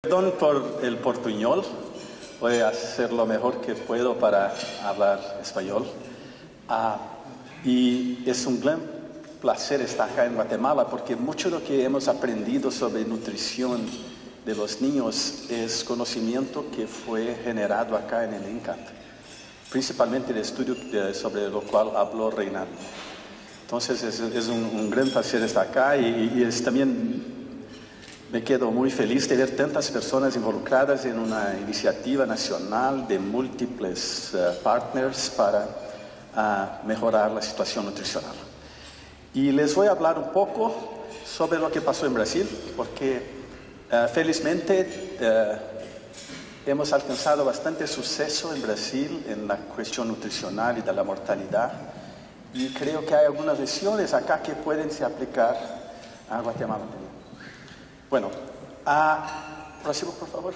Perdón por el portuñol, voy a hacer lo mejor que puedo para hablar español. Y es un gran placer estar acá en Guatemala porque mucho de lo que hemos aprendido sobre nutrición de los niños es conocimiento que fue generado acá en el INCAT, principalmente el estudio sobre lo cual habló Reinaldo. Entonces es un gran placer estar acá y es también... Me quedo muy feliz de ver tantas personas involucradas en una iniciativa nacional de múltiples partners para mejorar la situación nutricional. Y les voy a hablar un poco sobre lo que pasó en Brasil, porque felizmente hemos alcanzado bastante suceso en Brasil en la cuestión nutricional y de la mortalidad. Y creo que hay algunas lecciones acá que pueden se aplicar a Guatemala también. Bueno, próximo por favor.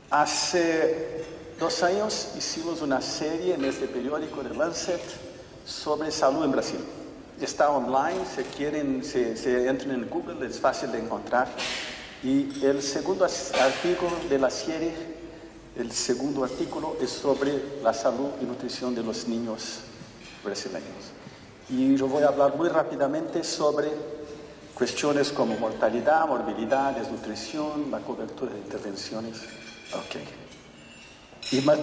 Hace 2 años hicimos una serie en este periódico de Lancet sobre salud en Brasil. Está online, se entran en Google, es fácil de encontrar. Y el segundo artículo de la serie, el segundo artículo es sobre la salud y nutrición de los niños brasileños. Y yo voy a hablar muy rápidamente sobre cuestiones como mortalidad, morbilidad, desnutrición, la cobertura de intervenciones.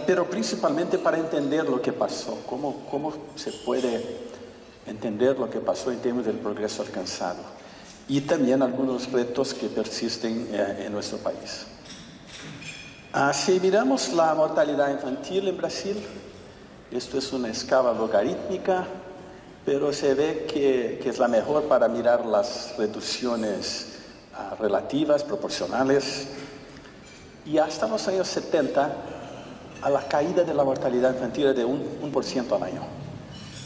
Pero principalmente para entender lo que pasó, cómo se puede entender lo que pasó en términos del progreso alcanzado. Y también algunos retos que persisten en nuestro país. Si miramos la mortalidad infantil en Brasil, esto es una escala logarítmica, pero se ve que es la mejor para mirar las reducciones relativas, proporcionales. Y hasta los años 70, a la caída de la mortalidad infantil era de 1% al año.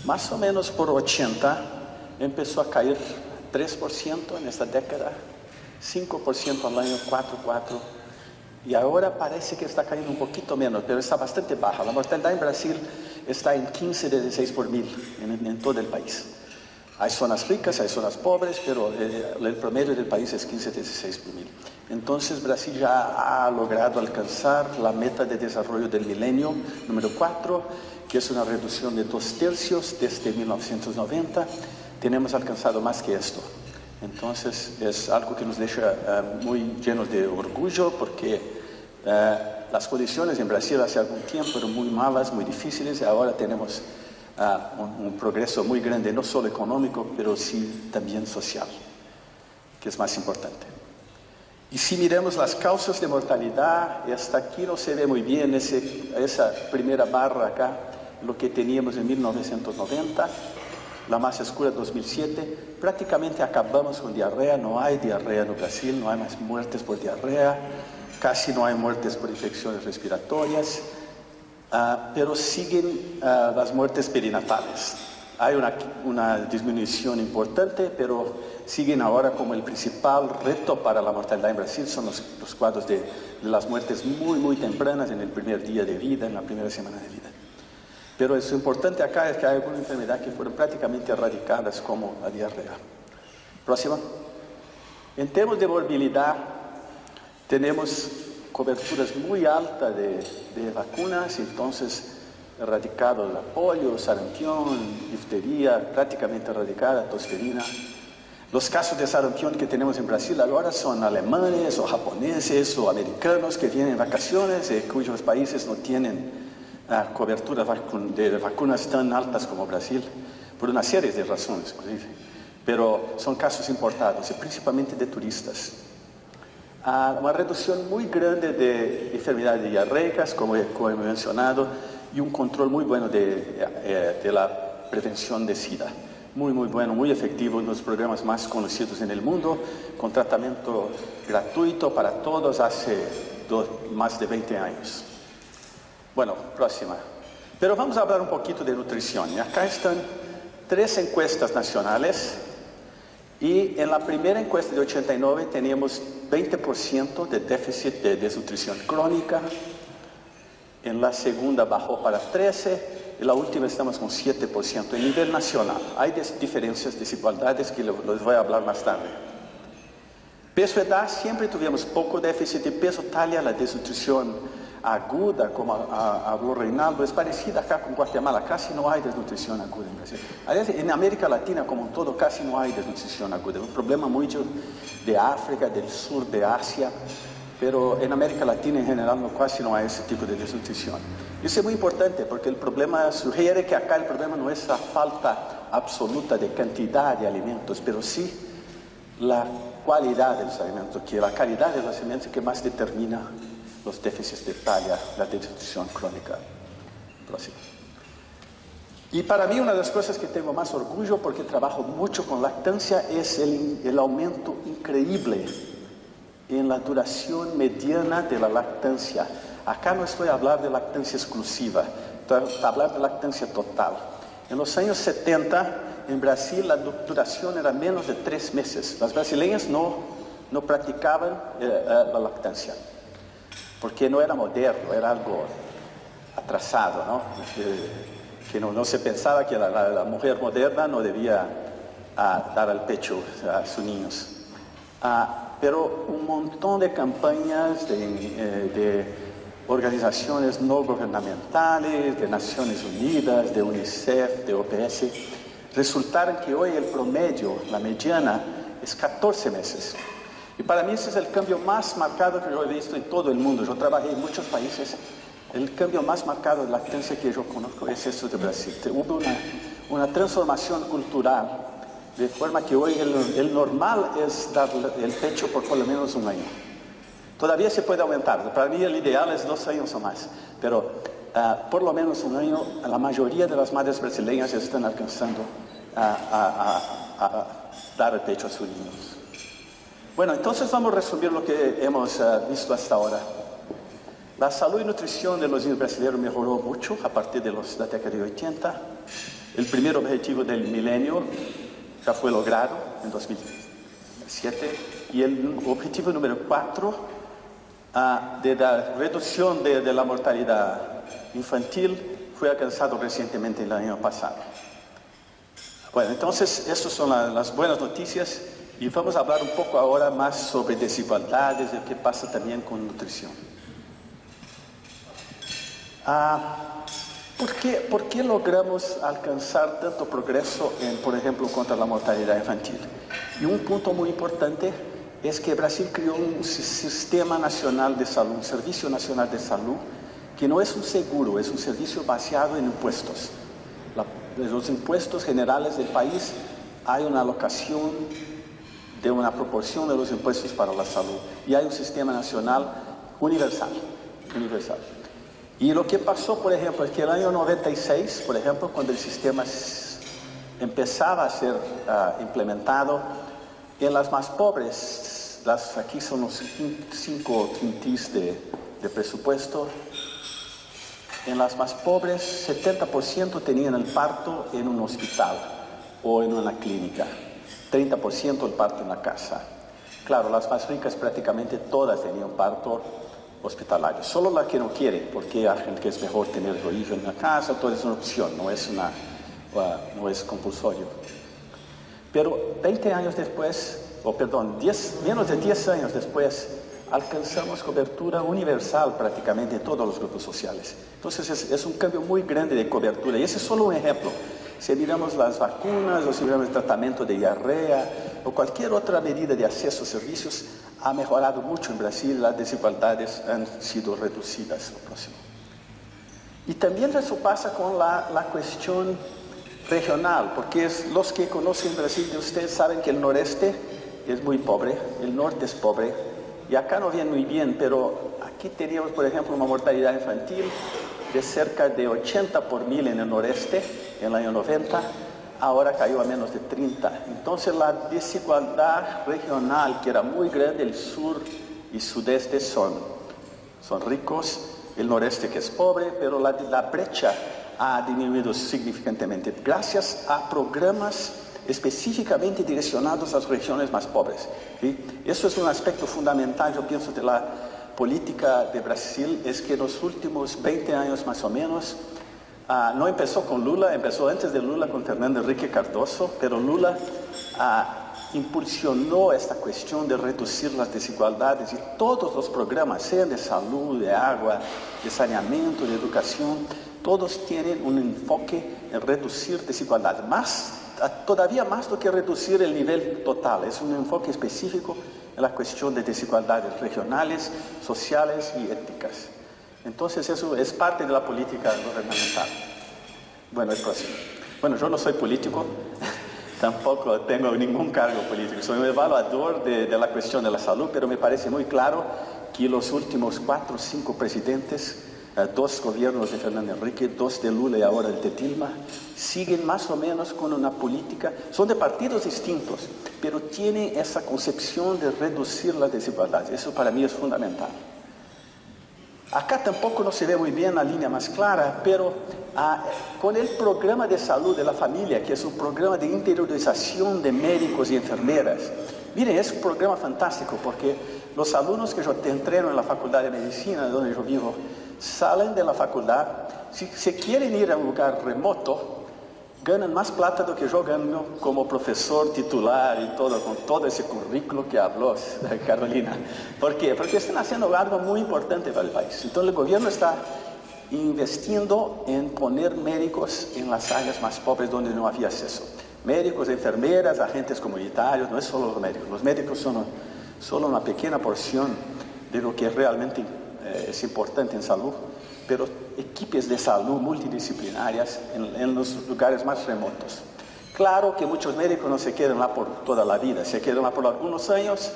Más o menos por 80 empezó a caer 3% en esta década, 5% al año, 4%. Y ahora parece que está cayendo un poquito menos, pero está bastante baja. La mortalidad en Brasil está en 15 de 16 por mil en todo el país. Hay zonas ricas, hay zonas pobres, pero el promedio del país es 15 de 16 por mil. Entonces Brasil ya ha logrado alcanzar la meta de desarrollo del milenio número 4, que es una reducción de 2/3 desde 1990. Tenemos alcanzado más que esto. Entonces es algo que nos deja muy llenos de orgullo porque las condiciones en Brasil hace algún tiempo eran muy malas, muy difíciles y ahora tenemos un progreso muy grande, no solo económico, pero sí también social, que es más importante. Y si miramos las causas de mortalidad, hasta aquí no se ve muy bien esa primera barra acá, lo que teníamos en 1990. La más oscura 2007, prácticamente acabamos con diarrea, no hay diarrea en Brasil, no hay más muertes por diarrea, casi no hay muertes por infecciones respiratorias, pero siguen las muertes perinatales. Hay una disminución importante, pero siguen ahora como el principal reto para la mortalidad en Brasil, son los cuadros de las muertes muy tempranas en el primer día de vida, en la primera semana de vida. Pero lo importante acá es que hay algunas enfermedades que fueron prácticamente erradicadas, como la diarrea. Próxima. En términos de morbilidad, tenemos coberturas muy altas de vacunas, entonces erradicado la polio, sarampión, difteria, prácticamente erradicada, tosferina. Los casos de sarampión que tenemos en Brasil ahora son alemanes o japoneses o americanos que vienen en vacaciones y cuyos países no tienen cobertura de vacunas tan altas como Brasil, por una serie de razones, pero son casos importados, y principalmente de turistas. Una reducción muy grande de enfermedades diarreicas, como he mencionado, y un control muy bueno de la prevención de SIDA. Muy bueno, muy efectivo, uno de los programas más conocidos en el mundo, con tratamiento gratuito para todos hace más de 20 años. Bueno, próxima. Pero vamos a hablar un poquito de nutrición. Y acá están 3 encuestas nacionales. Y en la primera encuesta de 89 teníamos 20% de déficit de desnutrición crónica. En la segunda bajó para 13%. En la última estamos con 7%. A nivel nacional hay diferencias, desigualdades que les voy a hablar más tarde. Peso-edad, siempre tuvimos poco déficit de peso. Talla, la desnutrición aguda, como habló Reinaldo, es parecida acá con Guatemala. Casi no hay desnutrición aguda en Brasil. En América Latina, como en todo, casi no hay desnutrición aguda. Es un problema mucho de África, del sur de Asia, pero en América Latina en general casi no hay ese tipo de desnutrición. Eso es muy importante porque el problema sugiere que acá el problema no es la falta absoluta de cantidad de alimentos, pero sí la calidad de los alimentos, que la calidad de los alimentos que más determina los déficits de talla, la desnutrición crónica. Próximo. Y para mí una de las cosas que tengo más orgullo, porque trabajo mucho con lactancia, es el aumento increíble en la duración mediana de la lactancia. Acá no estoy a hablar de lactancia exclusiva, estoy a hablar de lactancia total. En los años 70, en Brasil, la duración era menos de 3 meses. Las brasileñas no practicaban la lactancia, porque no era moderno, era algo atrasado, ¿no? Que no se pensaba que la mujer moderna no debía dar al pecho a sus niños. Pero un montón de campañas de organizaciones no gubernamentales, de Naciones Unidas, de UNICEF, de OPS, resultaron que hoy el promedio, la mediana, es 14 meses. Y para mí ese es el cambio más marcado que yo he visto en todo el mundo. Yo trabajé en muchos países. El cambio más marcado de lactancia que yo conozco es esto de Brasil. Hubo una transformación cultural, de forma que hoy el normal es dar el pecho por lo menos un año. Todavía se puede aumentar. Para mí el ideal es 2 años o más. Pero por lo menos un año, la mayoría de las madres brasileñas están alcanzando a dar el pecho a sus niños. Bueno, entonces vamos a resumir lo que hemos visto hasta ahora. La salud y nutrición de los niños brasileños mejoró mucho a partir de la década de 80. El primer objetivo del milenio ya fue logrado en 2007. Y el objetivo número 4 de la reducción de la mortalidad infantil fue alcanzado recientemente el año pasado. Bueno, entonces, estas son las buenas noticias y vamos a hablar un poco ahora más sobre desigualdades y qué pasa también con nutrición. ¿Por qué logramos alcanzar tanto progreso por ejemplo, contra la mortalidad infantil? Y un punto muy importante es que Brasil creó un sistema nacional de salud, un servicio nacional de salud, que no es un seguro, es un servicio basado en impuestos. Los impuestos generales del país, hay una alocación de una proporción de los impuestos para la salud y hay un sistema nacional universal. Y lo que pasó, por ejemplo, es que el año 96, por ejemplo, cuando el sistema empezaba a ser implementado, en las más pobres, aquí son los 5 quintis de presupuesto, en las más pobres 70% tenían el parto en un hospital o en una clínica, 30% el parto en la casa. Claro, las más ricas prácticamente todas tenían parto hospitalario, solo la que no quiere, porque hay gente que es mejor tener el hijo en la casa, todo es una opción, no es compulsorio. Pero 20 años después, menos de 10 años después, alcanzamos cobertura universal prácticamente en todos los grupos sociales. Entonces es un cambio muy grande de cobertura y ese es solo un ejemplo. Si miramos las vacunas o si miramos el tratamiento de diarrea o cualquier otra medida de acceso a servicios, ha mejorado mucho en Brasil, las desigualdades han sido reducidas. Y también eso pasa con la cuestión regional, porque los que conocen Brasil de ustedes saben que el noreste es muy pobre, el norte es pobre, y acá no viene muy bien, pero aquí teníamos, por ejemplo, una mortalidad infantil de cerca de 80 por 1000 en el noreste, en el año 90, ahora cayó a menos de 30. Entonces la desigualdad regional, que era muy grande, el sur y sudeste son ricos, el noreste que es pobre, pero la brecha ha disminuido significantemente gracias a programas específicamente direccionados a las regiones más pobres. ¿Sí? Eso es un aspecto fundamental, yo pienso, de la política de Brasil, es que en los últimos 20 años más o menos, no empezó con Lula, empezó antes de Lula con Fernando Henrique Cardoso, pero Lula impulsionó esta cuestión de reducir las desigualdades y todos los programas, sean de salud, de agua, de saneamiento, de educación, todos tienen un enfoque en reducir desigualdades, todavía más do que reducir el nivel total, es un enfoque específico en la cuestión de desigualdades regionales, sociales y étnicas. Entonces eso es parte de la política gubernamental. Bueno, el próximo. Bueno, yo no soy político, tampoco tengo ningún cargo político, soy un evaluador de la cuestión de la salud, pero me parece muy claro que los últimos 4 o 5 presidentes, 2 gobiernos de Fernando Henrique, 2 de Lula y ahora el de Dilma, siguen más o menos con una política, son de partidos distintos, pero tienen esa concepción de reducir las desigualdades. Eso para mí es fundamental. Acá tampoco no se ve muy bien la línea más clara, pero con el programa de salud de la familia, que es un programa de interiorización de médicos y enfermeras, miren, es un programa fantástico porque los alumnos que yo entreno en la Facultad de Medicina, donde yo vivo, salen de la facultad, si se quieren ir a un lugar remoto, ganan más plata do que yo gano como profesor titular y todo, con todo ese currículo que habló Carolina. ¿Por qué? Porque están haciendo algo muy importante para el país. Entonces el gobierno está investiendo en poner médicos en las áreas más pobres donde no había acceso. Médicos, enfermeras, agentes comunitarios, no es solo los médicos. Los médicos son solo una pequeña porción de lo que realmente es importante en salud, pero equipos de salud multidisciplinarias en los lugares más remotos. Claro que muchos médicos no se quedan lá por toda la vida, se quedan lá por algunos años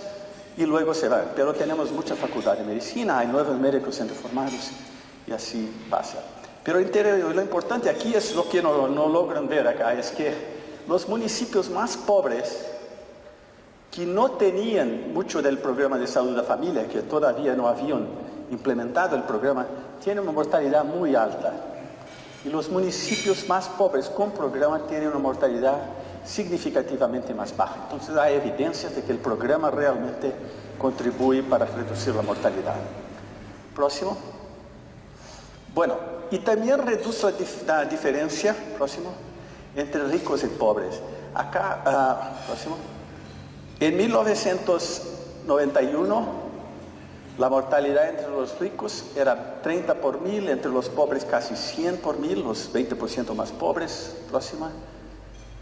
y luego se van, pero tenemos mucha facultad de medicina, hay nuevos médicos siendo formados y así pasa. Pero lo importante aquí es lo que no logran ver acá, es que los municipios más pobres que no tenían mucho del programa de salud de la familia, que todavía no habían implementado el programa, tienen una mortalidad muy alta. Y los municipios más pobres con programa tienen una mortalidad significativamente más baja. Entonces hay evidencias de que el programa realmente contribuye para reducir la mortalidad. Próximo. Bueno, y también reduce la diferencia, próximo, entre ricos y pobres. Acá, próximo. En 1991, la mortalidad entre los ricos era 30 por 1000, entre los pobres casi 100 por 1000, los 20% más pobres. Próxima.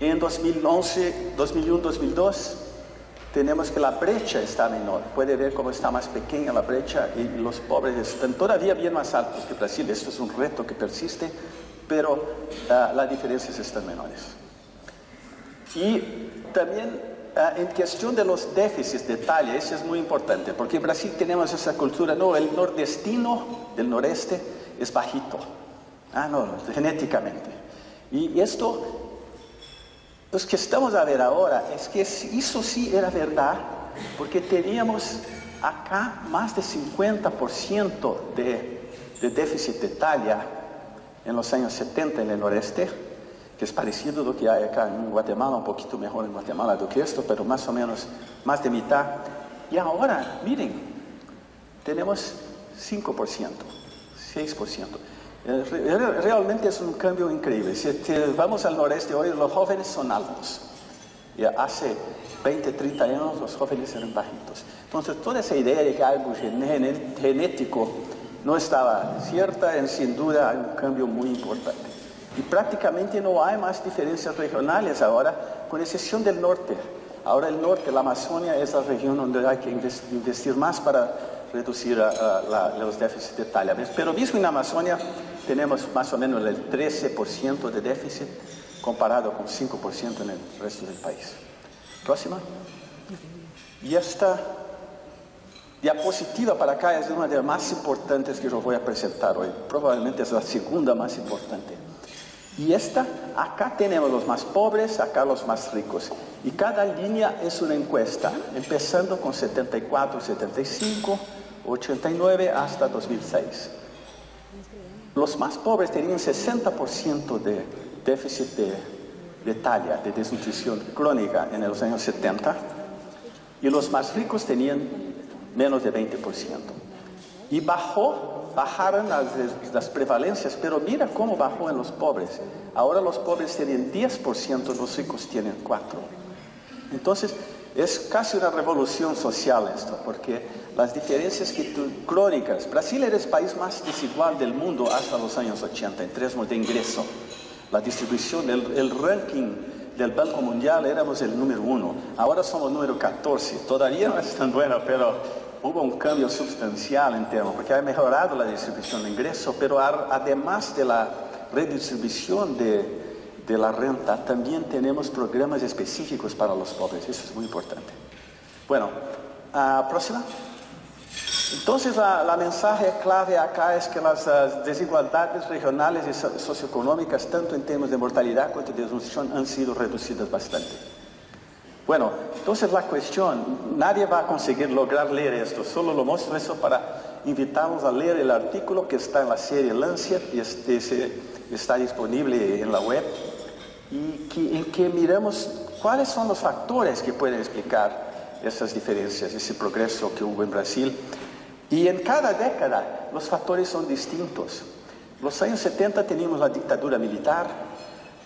En 2011, 2001, 2002, tenemos que la brecha está menor. Puede ver cómo está más pequeña la brecha y los pobres están todavía bien más altos que Brasil. Esto es un reto que persiste, pero las diferencias están menores. Y también en cuestión de los déficits de talla, eso es muy importante, porque en Brasil tenemos esa cultura, no, el nordestino del noreste es bajito, no, genéticamente. Y esto, los que estamos a ver ahora, es que eso sí era verdad, porque teníamos acá más de 50% de déficit de talla en los años 70 en el noreste, que es parecido a lo que hay acá en Guatemala, un poquito mejor en Guatemala do que esto, pero más o menos más de mitad. Y ahora, miren, tenemos 5%, 6%. Realmente es un cambio increíble. Si vamos al noreste hoy, los jóvenes son altos. Y hace 20, 30 años los jóvenes eran bajitos. Entonces, toda esa idea de que algo genético no estaba cierta, sin duda hay un cambio muy importante. Y prácticamente no hay más diferencias regionales ahora, con excepción del norte. Ahora el norte, la Amazonia, es la región donde hay que investir más para reducir los déficits de talla. Pero mismo en la Amazonia tenemos más o menos el 13% de déficit comparado con 5% en el resto del país. Próxima. Y esta diapositiva para acá es una de las más importantes que yo voy a presentar hoy. Probablemente es la segunda más importante. Y acá tenemos los más pobres, acá los más ricos. Y cada línea es una encuesta, empezando con 74, 75, 89 hasta 2006. Los más pobres tenían 60% de déficit de talla, de desnutrición crónica en los años 70. Y los más ricos tenían menos de 20%. Y bajaron las prevalencias, pero mira cómo bajó en los pobres. Ahora los pobres tienen 10%, los ricos tienen 4%. Entonces, Es casi una revolución social esto, porque las diferencias crónicas. Brasil era el país más desigual del mundo hasta los años 80 en términos de ingreso. La distribución, el ranking del Banco Mundial éramos el número 1, ahora somos número 14. Todavía no es tan bueno, pero hubo un cambio sustancial en términos, porque ha mejorado la distribución de ingreso, pero además de la redistribución de la renta, también tenemos programas específicos para los pobres. Eso es muy importante. Bueno, próxima. Entonces, la mensaje clave acá es que las desigualdades regionales y socioeconómicas, tanto en términos de mortalidad como de desnutrición, han sido reducidas bastante. Bueno, entonces la cuestión, nadie va a conseguir lograr leer esto, solo lo muestro eso para invitarlos a leer el artículo que está en la serie Lancet y está disponible en la web, y en que miramos cuáles son los factores que pueden explicar esas diferencias, ese progreso que hubo en Brasil. Y en cada década los factores son distintos. En los años 70 teníamos la dictadura militar,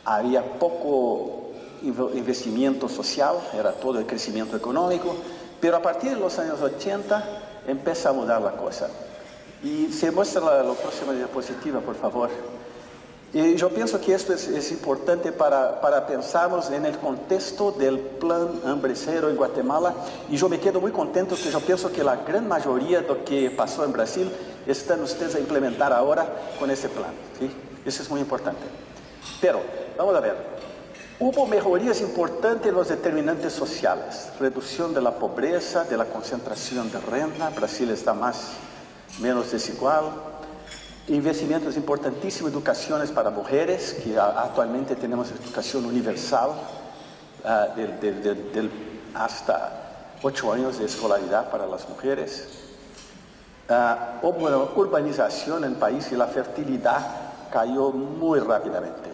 había poco investimento social, era todo el crecimiento económico, pero a partir de los años 80 empieza a mudar la cosa. Y se muestra la próxima diapositiva, por favor. Y yo pienso que esto es importante para pensarnos en el contexto del plan Hambre Cero en Guatemala, y yo me quedo muy contento que yo pienso que la gran mayoría de lo que pasó en Brasil están ustedes a implementar ahora con ese plan, ¿sí? Eso es muy importante. Pero, vamos a ver, hubo mejorías importantes en los determinantes sociales, reducción de la pobreza, de la concentración de renta. Brasil está menos desigual. Investimentos importantísimos, educaciones para mujeres, que actualmente tenemos educación universal, hasta 8 años de escolaridad para las mujeres. Hubo una urbanización en el país y la fertilidad cayó muy rápidamente.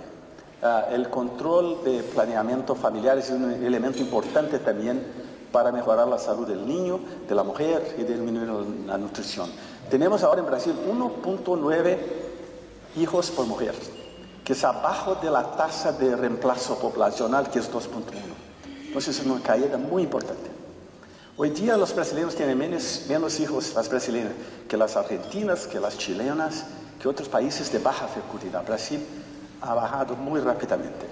El control de planeamiento familiar es un elemento importante también para mejorar la salud del niño, de la mujer y disminuir la nutrición. Tenemos ahora en Brasil 1.9 hijos por mujer, que es abajo de la tasa de reemplazo poblacional, que es 2.1. Entonces es una caída muy importante. Hoy día los brasileños tienen menos hijos, las brasileñas, que las argentinas, que las chilenas, que otros países de baja fecundidad. Brasil ha bajado muy rápidamente.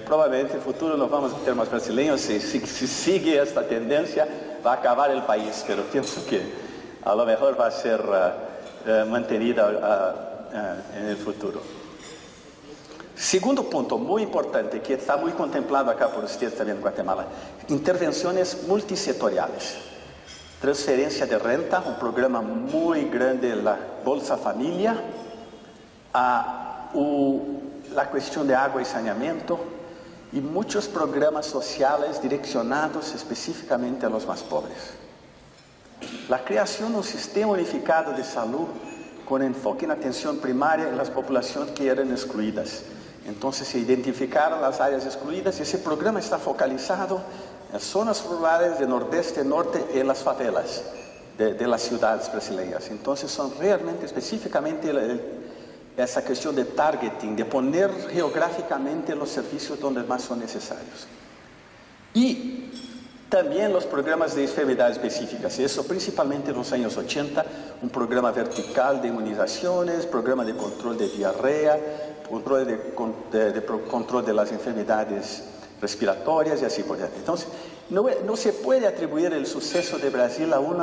Probablemente en el futuro nos vamos a tener más brasileños. Si sigue esta tendencia, va a acabar el país, pero pienso que a lo mejor va a ser mantenida en el futuro. Segundo punto, muy importante, que está muy contemplado acá por ustedes también en Guatemala: intervenciones multisectoriales. Transferencia de renta, un programa muy grande, la Bolsa Familia, la cuestión de agua y saneamiento, y muchos programas sociales direccionados específicamente a los más pobres. La creación de un sistema unificado de salud con enfoque en atención primaria en las poblaciones que eran excluidas. Entonces se identificaron las áreas excluidas y ese programa está focalizado en zonas rurales de nordeste, norte, en las favelas de las ciudades brasileñas. Entonces son realmente específicamente esa cuestión de targeting, de poner geográficamente los servicios donde más son necesarios. Y también los programas de enfermedades específicas, eso principalmente en los años 80, un programa vertical de inmunizaciones, programa de control de diarrea, control de las enfermedades respiratorias y así por ejemplo. Entonces, no se puede atribuir el suceso de Brasil a un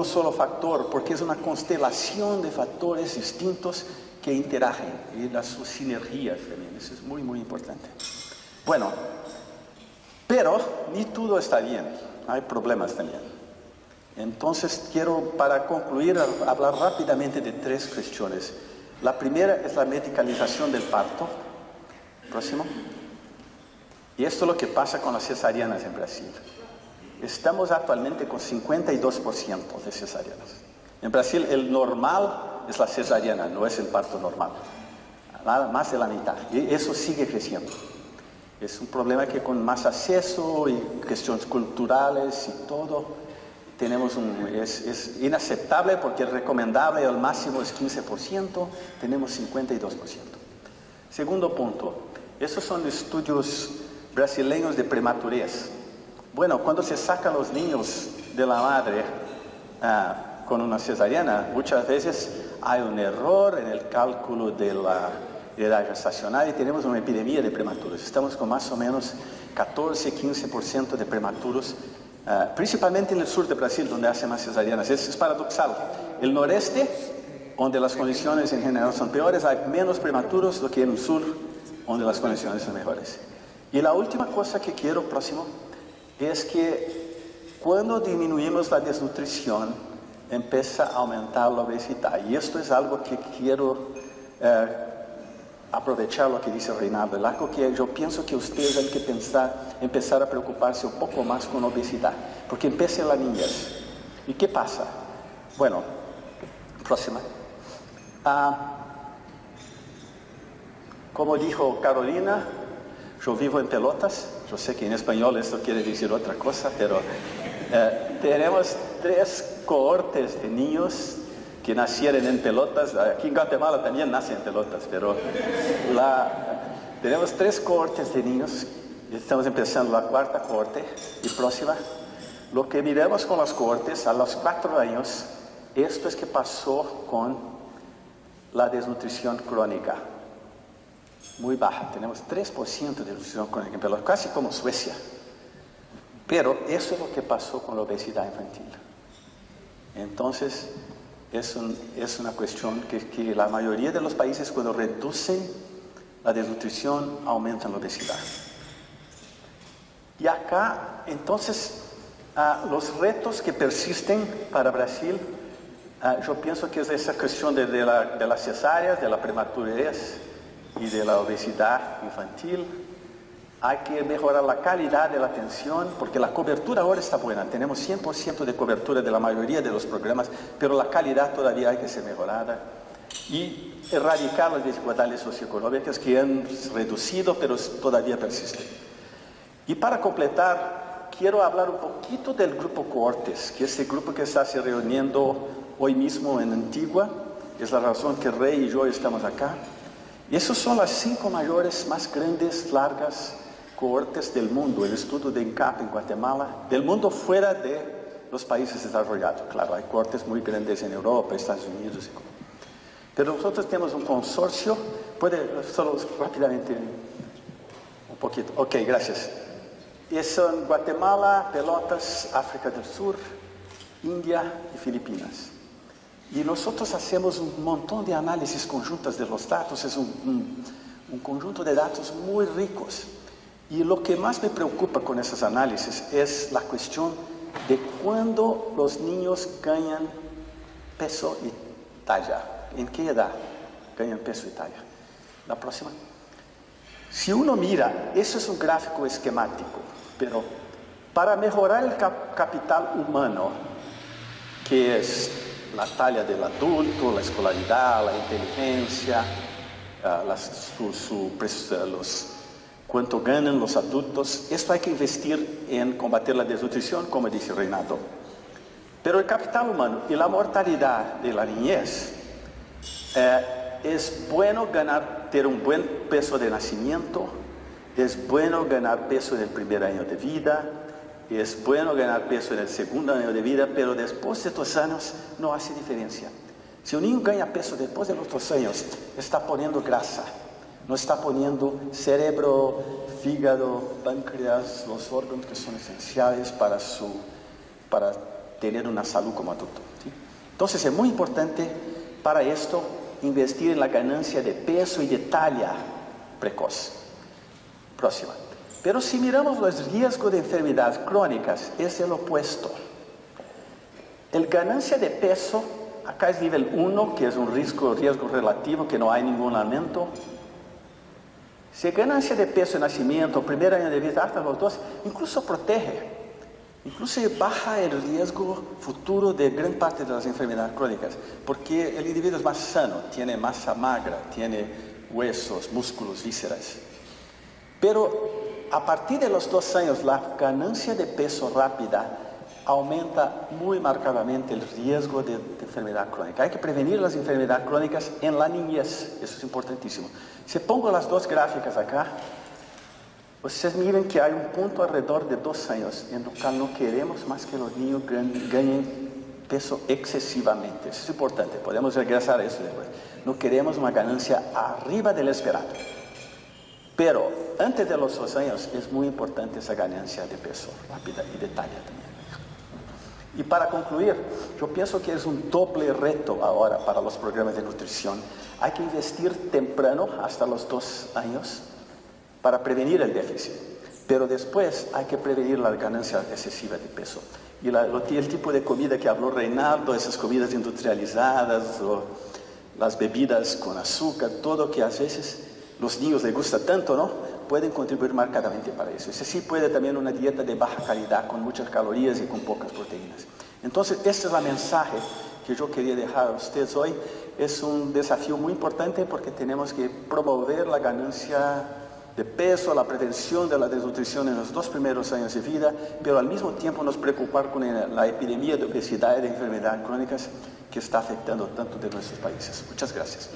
solo factor, porque es una constelación de factores distintos que interagen y sus sinergias también. Eso es muy, muy importante. Bueno, pero ni todo está bien, hay problemas también. Entonces quiero, para concluir, hablar rápidamente de 3 cuestiones. La primera es la medicalización del parto. Próximo. Y esto es lo que pasa con las cesarianas en Brasil. Estamos actualmente con 52% de cesarianas. En Brasil el normal es la cesariana, no es el parto normal. Nada más de la mitad. Y eso sigue creciendo. Es un problema que con más acceso y cuestiones culturales y todo, es inaceptable, porque el recomendable al máximo es 15%, tenemos 52%. Segundo punto, esos son estudios brasileños de prematurez. Bueno, cuando se sacan los niños de la madre con una cesariana, muchas veces hay un error en el cálculo de la edad gestacional y tenemos una epidemia de prematuros. Estamos con más o menos 14-15% de prematuros, principalmente en el sur de Brasil, donde hacen más cesarianas. Es paradoxal. El noreste, donde las condiciones en general son peores, hay menos prematuros do que en el sur, donde las condiciones son mejores. Y la última cosa que quiero, próximo, es que cuando disminuimos la desnutrición, empieza a aumentar la obesidad. Y esto es algo que quiero aprovechar lo que dice Reinaldo, algo que yo pienso que ustedes han que empezar a preocuparse un poco más con la obesidad, porque empieza en la niñez. ¿Y qué pasa? Bueno, próxima. Como dijo Carolina, yo vivo en Pelotas. Yo sé que en español esto quiere decir otra cosa, pero tenemos 3 cohortes de niños que nacieron en Pelotas. Aquí en Guatemala también nacen en Pelotas, pero tenemos 3 cohortes de niños. Estamos empezando la 4ª cohorte y próxima. Lo que miramos con las cohortes a los 4 años, esto es que pasó con la desnutrición crónica. Muy baja, tenemos 3% de desnutrición crónica en Pelotas, casi como Suecia. Pero eso es lo que pasó con la obesidad infantil. Entonces, es una cuestión que la mayoría de los países, cuando reducen la desnutrición, aumentan la obesidad. Y acá, entonces, los retos que persisten para Brasil, yo pienso que es esa cuestión de las cesáreas, de la prematurez y de la obesidad infantil. Hay que mejorar la calidad de la atención, porque la cobertura ahora está buena. Tenemos 100% de cobertura de la mayoría de los programas, pero la calidad todavía hay que ser mejorada. Y erradicar las desigualdades socioeconómicas que han reducido, pero todavía persisten. Y para completar, quiero hablar un poquito del grupo Cohortes, que es este grupo que está se reuniendo hoy mismo en Antigua. Es la razón que Rey y yo estamos acá. Y esas son las 5 mayores, más grandes, largas cohortes del mundo, el estudio de INCAP en Guatemala, del mundo fuera de los países desarrollados. Claro, hay cohortes muy grandes en Europa, Estados Unidos. Pero nosotros tenemos un consorcio, puede solo rápidamente un poquito. Ok, gracias. Y son Guatemala, Pelotas, África del Sur, India y Filipinas. Y nosotros hacemos un montón de análisis conjuntas de los datos, es un conjunto de datos muy ricos. Y lo que más me preocupa con esos análisis es la cuestión de cuándo los niños ganan peso y talla. ¿En qué edad ganan peso y talla? La próxima. Si uno mira, eso es un gráfico esquemático, pero para mejorar el capital humano, que es la talla del adulto, la escolaridad, la inteligencia, cuánto ganan los adultos, esto hay que investir en combatir la desnutrición, como dice Reinaldo. Pero el capital humano y la mortalidad de la niñez, es bueno tener un buen peso de nacimiento, es bueno ganar peso en el primer año de vida, es bueno ganar peso en el segundo año de vida, pero después de 2 años no hace diferencia. Si un niño gana peso después de los 2 años, está poniendo grasa, no está poniendo cerebro, fígado, páncreas, los órganos que son esenciales para tener una salud como adulto, ¿sí? Entonces es muy importante para esto investir en la ganancia de peso y de talla precoz. Próxima. Pero si miramos los riesgos de enfermedades crónicas, es el opuesto. El ganancia de peso, acá es nivel 1, que es un riesgo relativo, que no hay ningún aumento. Si ganancia de peso en nacimiento, primer año de vida, hasta los 2, incluso protege, incluso baja el riesgo futuro de gran parte de las enfermedades crónicas, porque el individuo es más sano, tiene masa magra, tiene huesos, músculos, vísceras. Pero a partir de los 2 años, la ganancia de peso rápida aumenta muy marcadamente el riesgo de enfermedad crónica. Hay que prevenir las enfermedades crónicas en la niñez, eso es importantísimo. Si pongo las 2 gráficas acá, Ustedes miren que hay un punto alrededor de 2 años en el cual no queremos más que los niños ganen peso excesivamente. Eso es importante, podemos regresar a eso después. No queremos una ganancia arriba del esperado. Pero antes de los 2 años es muy importante esa ganancia de peso rápida y de talla también. Y para concluir, yo pienso que es un doble reto ahora para los programas de nutrición. Hay que investir temprano, hasta los 2 años, para prevenir el déficit. Pero después hay que prevenir la ganancia excesiva de peso. Y el tipo de comida que habló Reinaldo, esas comidas industrializadas, o las bebidas con azúcar, todo que a veces los niños les gusta tanto, ¿no? Pueden contribuir marcadamente para eso. Ese sí puede también una dieta de baja calidad, con muchas calorías y con pocas proteínas. Entonces, este es el mensaje que yo quería dejar a ustedes hoy. Es un desafío muy importante porque tenemos que promover la ganancia de peso, la prevención de la desnutrición en los 2 primeros años de vida, pero al mismo tiempo nos preocupar con la epidemia de obesidad y de enfermedades crónicas que está afectando tanto de nuestros países. Muchas gracias.